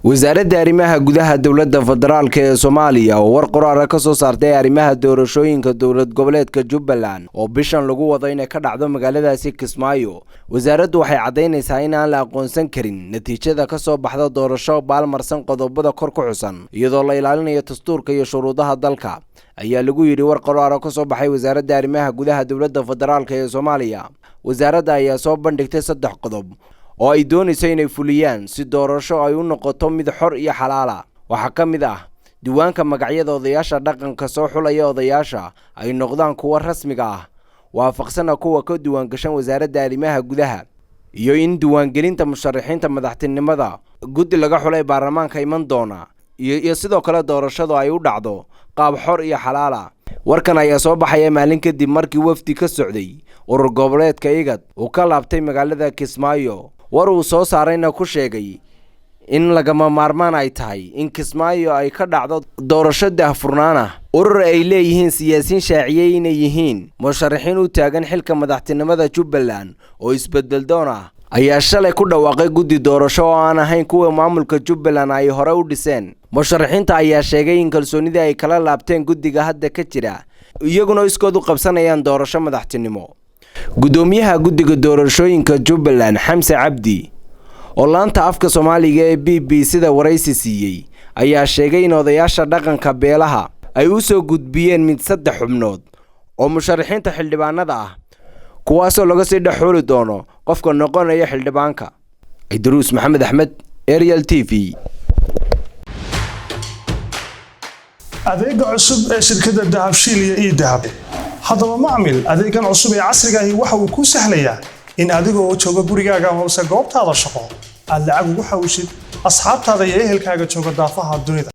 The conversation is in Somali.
wasaaradda arrimaha gudaha dawladda federaalka ee Soomaaliya oo war qoraal ka soo saartay arrimaha doorashooyinka dawlad goboleedka Jubbaland oo bishan lagu wado inay ka dhacdo magaaladaasi Kismaayo. wasaaraddu waxay cadeynaysaa in aan la aqoonsan karin natiijada ka soo baxda doorasho baalmarsan qodobada kor ku xusan iyadoo la ilaalinayo dastuurka iyo shuruudaha dalka. ayaa lagu yiri war qoraal ka soo baxay wasaaradda arrimaha gudaha dawladda federaalka ee Soomaaliya. wasaaradda ayaa soo bandhigtay 3 qodob oo ay doonayso inay fuliyaan si doorasho ay u noqoto mid xor iyo xalaal ah. waxa kamid ah diiwaanka magacyada odayaasha dhaqanka soo xulaya odayaasha ay noqdaan kuwa rasmiga ah waafaqsan kuwa ka diiwaan gashan wasaaradda arrimaha gudaha iyo in diiwaangelinta musharaxiinta madaxtinimada guddi laga xulay baarlamaanka iman doona iyo sidoo kale doorashadu ay u dhacdo qaab xor iyo xalaal ah. warkan ayaa soo baxay maalin kadib markii wafdi ka socday urur goboleedka IGAD uu ka laabtay magaalada Kismaayo. war uu soo saarayna ku sheegay in lagama maarmaan ay tahay in Kismaayo ay ka dhacdo doorasho daahfurnaan ah. urur ay leeyihiin siyaasiyiin shaaciyay inay yihiin musharaxiin u taagan xilka madaxtinimada Jubbaland oo isbedel doon ah ayaa shalay ku dhawaaqay guddi doorasho oo aan ahayn kuwa maamulka Jubbaland ay hore u dhiseen. musharaxiinta ayaa sheegay in kalsoonida ay kala laabteen guddiga hadda ka jira iyaguna iskood u qabsanayaan doorasho madaxtinimo. gudoomiyaha guddiga doorashooyinka Jubbaland Xamse Cabdi oo laanta afka Soomaaliga ee BBC-da waraysi siiyay ayaa sheegay in odayaasha dhaqanka beelaha ay u soo gudbiyeen mid 3 xubnood oo musharaxiinta xildhibaanada ah kuwaas oo laga sii dhaxuli doono qofka noqonaya xildhibaanka. Idris Maxamed Ahmed, Ariel TV. adeega cusub ee shirkadda Dahabshiil iyo Dahab haddaba macmiil adeegan cusub ee casriga ah waxa uu ku sahlayaa in adigoo jooga gurigaaga hoose goobtaada shaqo aad lacag ugu xawishid asxaabtaada iyo ehelkaaga jooga daafaha dunida.